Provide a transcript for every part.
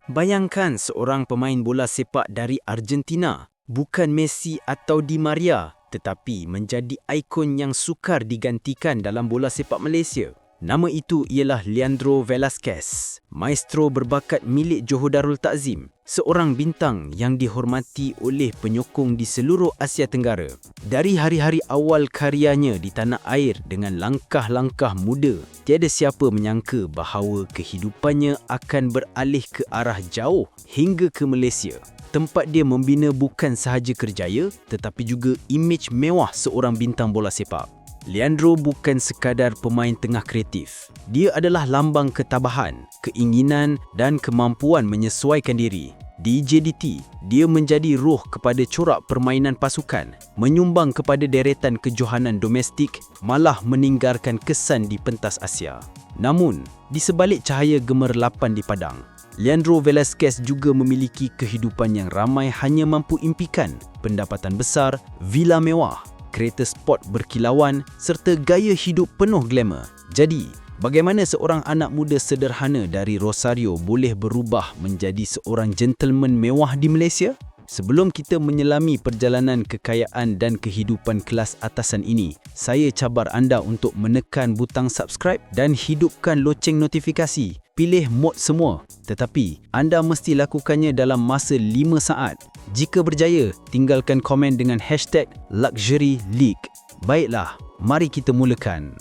Bayangkan seorang pemain bola sepak dari Argentina, bukan Messi atau Di Maria, tetapi menjadi ikon yang sukar digantikan dalam bola sepak Malaysia. Nama itu ialah Leandro Velasquez, maestro berbakat milik Johor Darul Ta'zim, seorang bintang yang dihormati oleh penyokong di seluruh Asia Tenggara. Dari hari-hari awal karyanya di tanah air dengan langkah-langkah muda, tiada siapa menyangka bahawa kehidupannya akan beralih ke arah jauh hingga ke Malaysia. Tempat dia membina bukan sahaja kerjaya, tetapi juga imej mewah seorang bintang bola sepak. Leandro bukan sekadar pemain tengah kreatif. Dia adalah lambang ketabahan, keinginan dan kemampuan menyesuaikan diri. Di JDT, dia menjadi roh kepada corak permainan pasukan, menyumbang kepada deretan kejohanan domestik, malah meninggalkan kesan di pentas Asia. Namun, di sebalik cahaya gemerlapan di padang, Leandro Velasquez juga memiliki kehidupan yang ramai hanya mampu impikan, pendapatan besar, villa mewah, kereta sport berkilauan serta gaya hidup penuh glamour. Jadi, bagaimana seorang anak muda sederhana dari Rosario boleh berubah menjadi seorang gentleman mewah di Malaysia? Sebelum kita menyelami perjalanan kekayaan dan kehidupan kelas atasan ini, saya cabar anda untuk menekan butang subscribe dan hidupkan loceng notifikasi. Pilih mod semua, tetapi anda mesti lakukannya dalam masa 5 saat. Jika berjaya, tinggalkan komen dengan #LuxuryLeague. Baiklah, mari kita mulakan.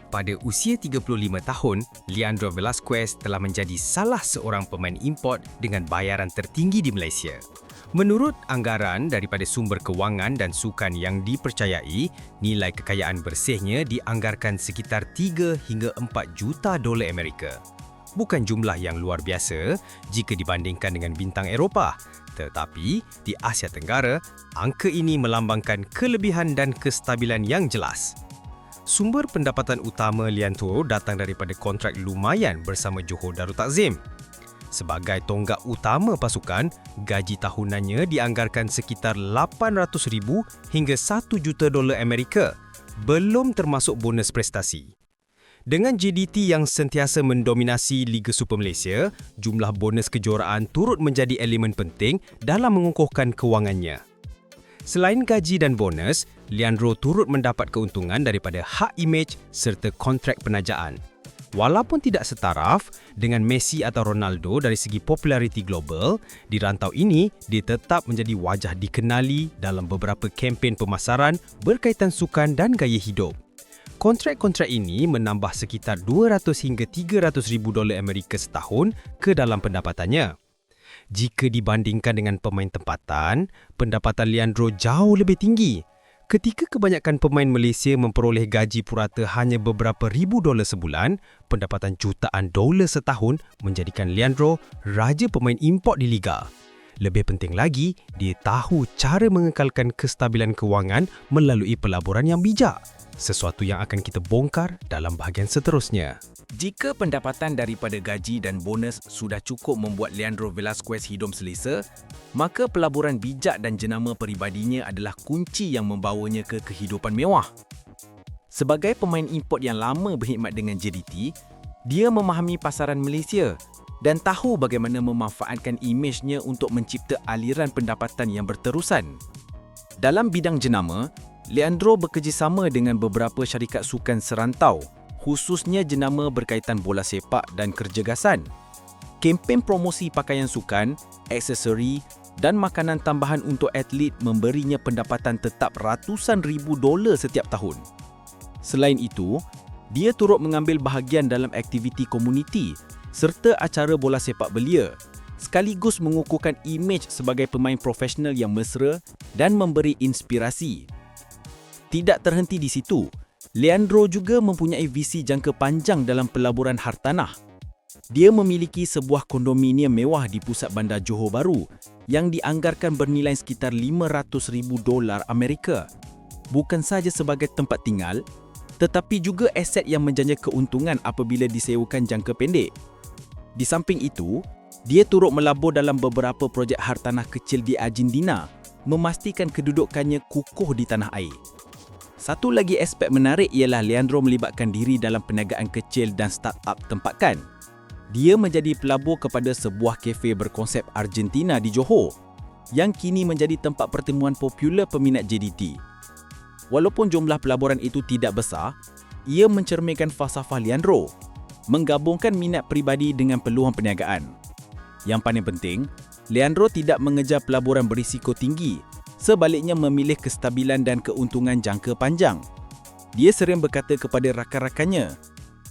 Pada usia 35 tahun, Leandro Velasquez telah menjadi salah seorang pemain import dengan bayaran tertinggi di Malaysia. Menurut anggaran daripada sumber kewangan dan sukan yang dipercayai, nilai kekayaan bersihnya dianggarkan sekitar 3 hingga 4 juta dolar Amerika. Bukan jumlah yang luar biasa jika dibandingkan dengan bintang Eropah, tetapi di Asia Tenggara, angka ini melambangkan kelebihan dan kestabilan yang jelas. Sumber pendapatan utama Leandro datang daripada kontrak lumayan bersama Johor Darul Ta'zim. Sebagai tonggak utama pasukan, gaji tahunannya dianggarkan sekitar 800,000 hingga 1 juta dolar Amerika, belum termasuk bonus prestasi. Dengan JDT yang sentiasa mendominasi Liga Super Malaysia, jumlah bonus kejuaraan turut menjadi elemen penting dalam mengukuhkan kewangannya. Selain gaji dan bonus, Leandro turut mendapat keuntungan daripada hak imej serta kontrak penajaan. Walaupun tidak setaraf dengan Messi atau Ronaldo dari segi populariti global, di rantau ini dia tetap menjadi wajah dikenali dalam beberapa kempen pemasaran berkaitan sukan dan gaya hidup. Kontrak-kontrak ini menambah sekitar 200 hingga 300 ribu dolar Amerika setahun ke dalam pendapatannya. Jika dibandingkan dengan pemain tempatan, pendapatan Leandro jauh lebih tinggi. Ketika kebanyakan pemain Malaysia memperoleh gaji purata hanya beberapa ribu dolar sebulan, pendapatan jutaan dolar setahun menjadikan Leandro raja pemain import di liga. Lebih penting lagi, dia tahu cara mengekalkan kestabilan kewangan melalui pelaburan yang bijak, sesuatu yang akan kita bongkar dalam bahagian seterusnya. Jika pendapatan daripada gaji dan bonus sudah cukup membuat Leandro Velasquez hidup selesa, maka pelaburan bijak dan jenama peribadinya adalah kunci yang membawanya ke kehidupan mewah. Sebagai pemain import yang lama berkhidmat dengan JDT, dia memahami pasaran Malaysia dan tahu bagaimana memanfaatkan imejnya untuk mencipta aliran pendapatan yang berterusan. Dalam bidang jenama, Leandro bekerjasama dengan beberapa syarikat sukan serantau, khususnya jenama berkaitan bola sepak dan kerjagasan. Kempen promosi pakaian sukan, aksesori dan makanan tambahan untuk atlet memberinya pendapatan tetap ratusan ribu dolar setiap tahun. Selain itu, dia turut mengambil bahagian dalam aktiviti komuniti serta acara bola sepak belia, sekaligus mengukuhkan imej sebagai pemain profesional yang mesra dan memberi inspirasi. Tidak terhenti di situ, Leandro juga mempunyai visi jangka panjang dalam pelaburan hartanah. Dia memiliki sebuah kondominium mewah di pusat bandar Johor Bahru yang dianggarkan bernilai sekitar 500 ribu dolar Amerika. Bukan sahaja sebagai tempat tinggal, tetapi juga aset yang menjana keuntungan apabila disewakan jangka pendek. Di samping itu, dia turut melabur dalam beberapa projek hartanah kecil di Argentina, memastikan kedudukannya kukuh di tanah air. Satu lagi aspek menarik ialah Leandro melibatkan diri dalam perniagaan kecil dan startup tempakan. Dia menjadi pelabur kepada sebuah kafe berkonsep Argentina di Johor yang kini menjadi tempat pertemuan popular peminat JDT. Walaupun jumlah pelaburan itu tidak besar, ia mencerminkan falsafah Leandro, menggabungkan minat peribadi dengan peluang perniagaan. Yang paling penting, Leandro tidak mengejar pelaburan berisiko tinggi, sebaliknya memilih kestabilan dan keuntungan jangka panjang. Dia sering berkata kepada rakan-rakannya,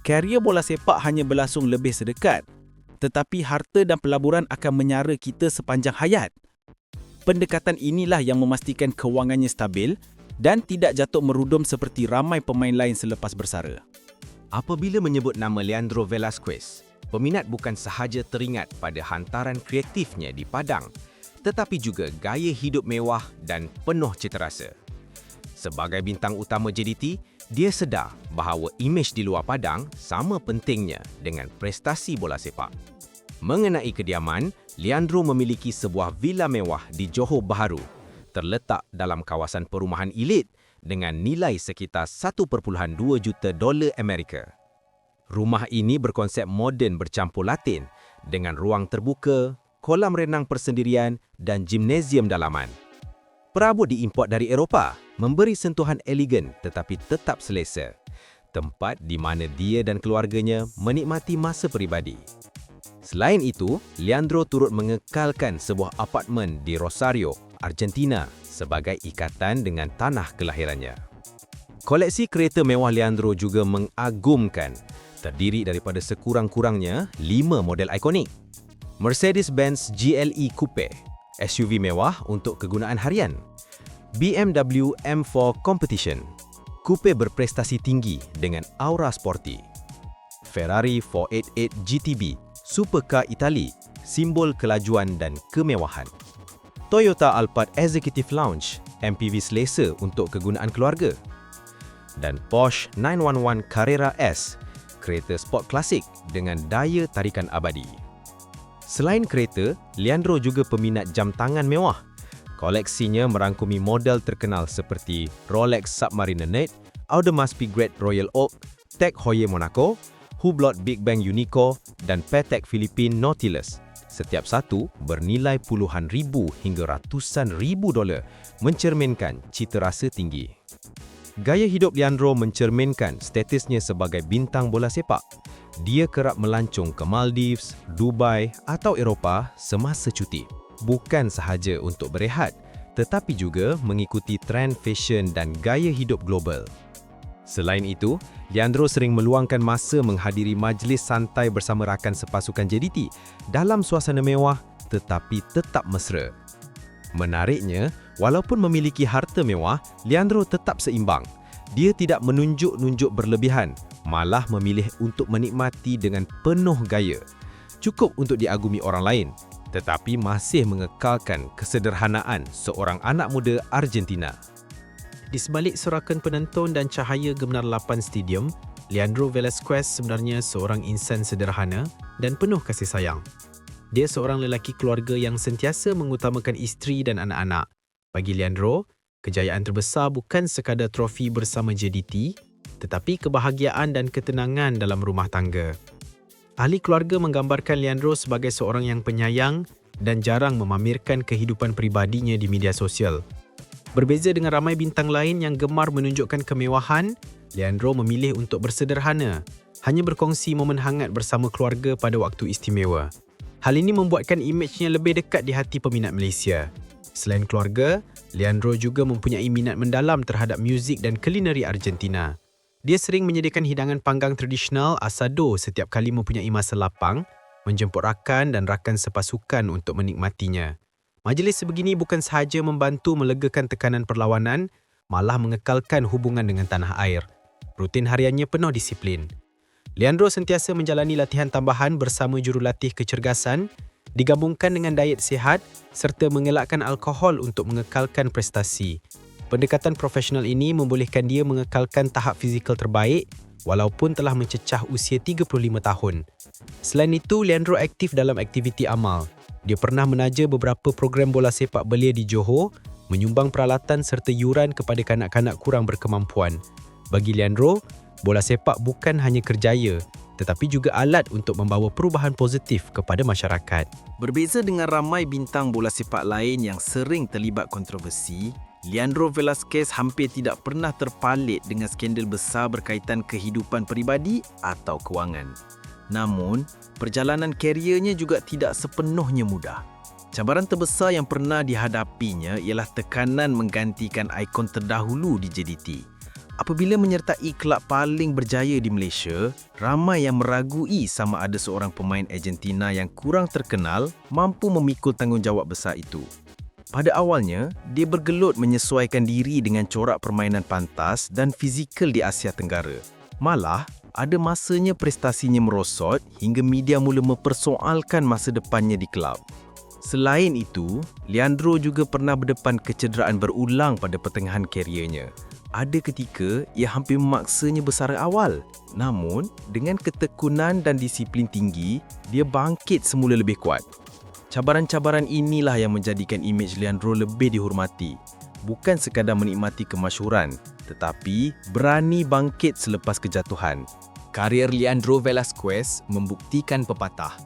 karier bola sepak hanya berlangsung lebih sedekat, tetapi harta dan pelaburan akan menyara kita sepanjang hayat. Pendekatan inilah yang memastikan kewangannya stabil dan tidak jatuh merudum seperti ramai pemain lain selepas bersara. Apabila menyebut nama Leandro Velasquez, peminat bukan sahaja teringat pada hantaran kreatifnya di padang, tetapi juga gaya hidup mewah dan penuh citarasa. Sebagai bintang utama JDT, dia sedar bahawa imej di luar padang sama pentingnya dengan prestasi bola sepak. Mengenai kediaman, Leandro memiliki sebuah villa mewah di Johor Bahru, terletak dalam kawasan perumahan elit dengan nilai sekitar 1.2 juta dolar Amerika. Rumah ini berkonsep moden bercampur Latin dengan ruang terbuka, kolam renang persendirian dan gimnasium dalaman. Perabot diimport dari Eropah, memberi sentuhan elegan tetapi tetap selesa. Tempat di mana dia dan keluarganya menikmati masa peribadi. Selain itu, Leandro turut mengekalkan sebuah apartmen di Rosario, Argentina sebagai ikatan dengan tanah kelahirannya. Koleksi kereta mewah Leandro juga mengagumkan, terdiri daripada sekurang-kurangnya 5 model ikonik. Mercedes-Benz GLE Coupe, SUV mewah untuk kegunaan harian. BMW M4 Competition, coupe berprestasi tinggi dengan aura sporty. Ferrari 488 GTB, supercar Itali, simbol kelajuan dan kemewahan. Toyota Alphard Executive Lounge, MPV selesa untuk kegunaan keluarga. Dan Porsche 911 Carrera S, kereta sport klasik dengan daya tarikan abadi. Selain kereta, Leandro juga peminat jam tangan mewah. Koleksinya merangkumi model terkenal seperti Rolex Submariner Net, Audemars Piguet Royal Oak, Tag Heuer Monaco, Hublot Big Bang Unico dan Patek Philippine Nautilus. Setiap satu bernilai puluhan ribu hingga ratusan ribu dolar, mencerminkan cita rasa tinggi. Gaya hidup Leandro mencerminkan statusnya sebagai bintang bola sepak. Dia kerap melancong ke Maldives, Dubai atau Eropah semasa cuti. Bukan sahaja untuk berehat, tetapi juga mengikuti trend fashion dan gaya hidup global. Selain itu, Leandro sering meluangkan masa menghadiri majlis santai bersama rakan sepasukan JDT dalam suasana mewah tetapi tetap mesra. Menariknya, walaupun memiliki harta mewah, Leandro tetap seimbang. Dia tidak menunjuk-nunjuk berlebihan, malah memilih untuk menikmati dengan penuh gaya. Cukup untuk diagumi orang lain, tetapi masih mengekalkan kesederhanaan seorang anak muda Argentina. Di sebalik sorakan penonton dan cahaya Gemenar 8 Stadium, Leandro Velasquez sebenarnya seorang insan sederhana dan penuh kasih sayang. Dia seorang lelaki keluarga yang sentiasa mengutamakan isteri dan anak-anak. Bagi Leandro, kejayaan terbesar bukan sekadar trofi bersama JDT, tetapi kebahagiaan dan ketenangan dalam rumah tangga. Ahli keluarga menggambarkan Leandro sebagai seorang yang penyayang dan jarang memamerkan kehidupan peribadinya di media sosial. Berbeza dengan ramai bintang lain yang gemar menunjukkan kemewahan, Leandro memilih untuk bersederhana, hanya berkongsi momen hangat bersama keluarga pada waktu istimewa. Hal ini membuatkan imejnya lebih dekat di hati peminat Malaysia. Selain keluarga, Leandro juga mempunyai minat mendalam terhadap muzik dan kulineri Argentina. Dia sering menyediakan hidangan panggang tradisional asado setiap kali mempunyai masa lapang, menjemput rakan dan rakan sepasukan untuk menikmatinya. Majlis sebegini bukan sahaja membantu melegakan tekanan perlawanan, malah mengekalkan hubungan dengan tanah air. Rutin hariannya penuh disiplin. Leandro sentiasa menjalani latihan tambahan bersama jurulatih kecergasan, digabungkan dengan diet sihat serta mengelakkan alkohol untuk mengekalkan prestasi. Pendekatan profesional ini membolehkan dia mengekalkan tahap fizikal terbaik walaupun telah mencecah usia 35 tahun. Selain itu, Leandro aktif dalam aktiviti amal. Dia pernah menaja beberapa program bola sepak belia di Johor, menyumbang peralatan serta yuran kepada kanak-kanak kurang berkemampuan. Bagi Leandro, bola sepak bukan hanya kerjaya, tetapi juga alat untuk membawa perubahan positif kepada masyarakat. Berbeza dengan ramai bintang bola sepak lain yang sering terlibat kontroversi, Leandro Velasquez hampir tidak pernah terpalit dengan skandal besar berkaitan kehidupan peribadi atau kewangan. Namun, perjalanan kariernya juga tidak sepenuhnya mudah. Cabaran terbesar yang pernah dihadapinya ialah tekanan menggantikan ikon terdahulu di JDT. Apabila menyertai kelab paling berjaya di Malaysia, ramai yang meragui sama ada seorang pemain Argentina yang kurang terkenal mampu memikul tanggungjawab besar itu. Pada awalnya, dia bergelut menyesuaikan diri dengan corak permainan pantas dan fizikal di Asia Tenggara. Malah, ada masanya prestasinya merosot hingga media mula mempersoalkan masa depannya di kelab. Selain itu, Leandro juga pernah berdepan kecederaan berulang pada pertengahan kariernya. Ada ketika ia hampir memaksanya bersara awal. Namun, dengan ketekunan dan disiplin tinggi, dia bangkit semula lebih kuat. Cabaran-cabaran inilah yang menjadikan imej Leandro lebih dihormati. Bukan sekadar menikmati kemasyhuran, tetapi berani bangkit selepas kejatuhan. Karier Leandro Velasquez membuktikan pepatah,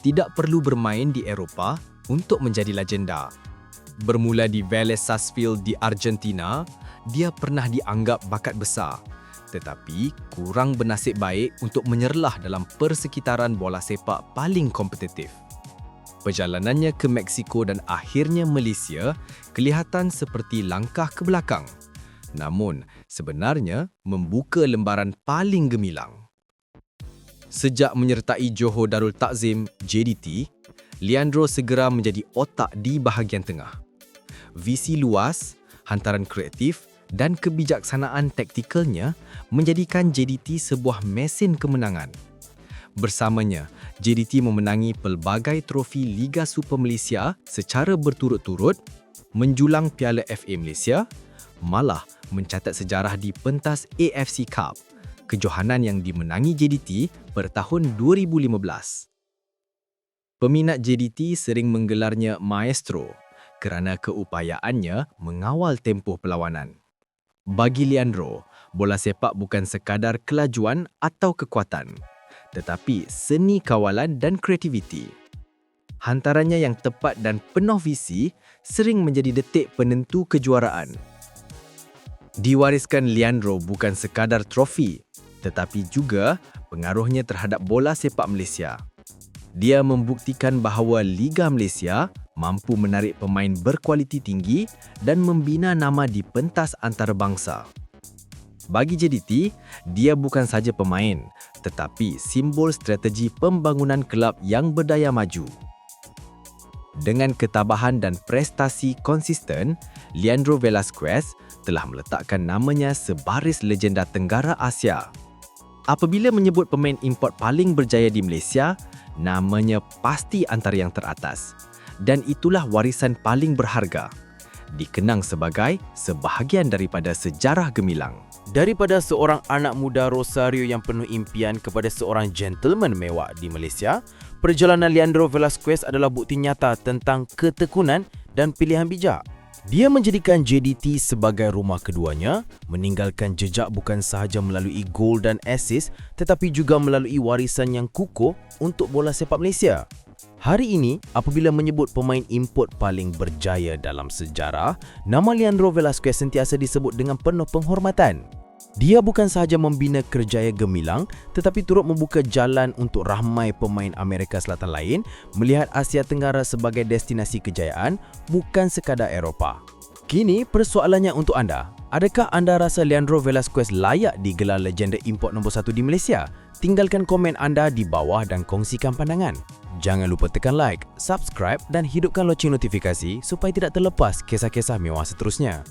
tidak perlu bermain di Eropah untuk menjadi legenda. Bermula di Vélez Sarsfield di Argentina, dia pernah dianggap bakat besar, tetapi kurang bernasib baik untuk menyerlah dalam persekitaran bola sepak paling kompetitif. Perjalanannya ke Meksiko dan akhirnya Malaysia kelihatan seperti langkah ke belakang. Namun, sebenarnya membuka lembaran paling gemilang. Sejak menyertai Johor Darul Takzim JDT, Leandro segera menjadi otak di bahagian tengah. Visi luas, hantaran kreatif dan kebijaksanaan taktikalnya menjadikan JDT sebuah mesin kemenangan. Bersamanya, JDT memenangi pelbagai trofi Liga Super Malaysia secara berturut-turut, menjulang Piala FA Malaysia, malah mencatat sejarah di pentas AFC Cup, kejohanan yang dimenangi JDT pada tahun 2015. Peminat JDT sering menggelarnya Maestro kerana keupayaannya mengawal tempoh perlawanan. Bagi Leandro, bola sepak bukan sekadar kelajuan atau kekuatan, tetapi seni kawalan dan kreativiti. Hantarannya yang tepat dan penuh visi sering menjadi detik penentu kejuaraan. Diwariskan Leandro bukan sekadar trofi, tetapi juga pengaruhnya terhadap bola sepak Malaysia. Dia membuktikan bahawa Liga Malaysia mampu menarik pemain berkualiti tinggi dan membina nama di pentas antarabangsa. Bagi JDT, dia bukan sahaja pemain, tetapi simbol strategi pembangunan kelab yang berdaya maju. Dengan ketabahan dan prestasi konsisten, Leandro Velasquez telah meletakkan namanya sebaris legenda Tenggara Asia. Apabila menyebut pemain import paling berjaya di Malaysia, namanya pasti antara yang teratas. Dan itulah warisan paling berharga. Dikenang sebagai sebahagian daripada sejarah gemilang. Daripada seorang anak muda Rosario yang penuh impian kepada seorang gentleman mewah di Malaysia, perjalanan Leandro Velasquez adalah bukti nyata tentang ketekunan dan pilihan bijak. Dia menjadikan JDT sebagai rumah keduanya, meninggalkan jejak bukan sahaja melalui gol dan assist, tetapi juga melalui warisan yang kukuh untuk bola sepak Malaysia. Hari ini, apabila menyebut pemain import paling berjaya dalam sejarah, nama Leandro Velasquez sentiasa disebut dengan penuh penghormatan. Dia bukan sahaja membina kerjaya gemilang, tetapi turut membuka jalan untuk ramai pemain Amerika Selatan lain melihat Asia Tenggara sebagai destinasi kejayaan, bukan sekadar Eropah. Kini, persoalannya untuk anda. Adakah anda rasa Leandro Velasquez layak digelar legenda import nombor 1 di Malaysia? Tinggalkan komen anda di bawah dan kongsikan pandangan. Jangan lupa tekan like, subscribe dan hidupkan loceng notifikasi supaya tidak terlepas kisah-kisah mewah seterusnya.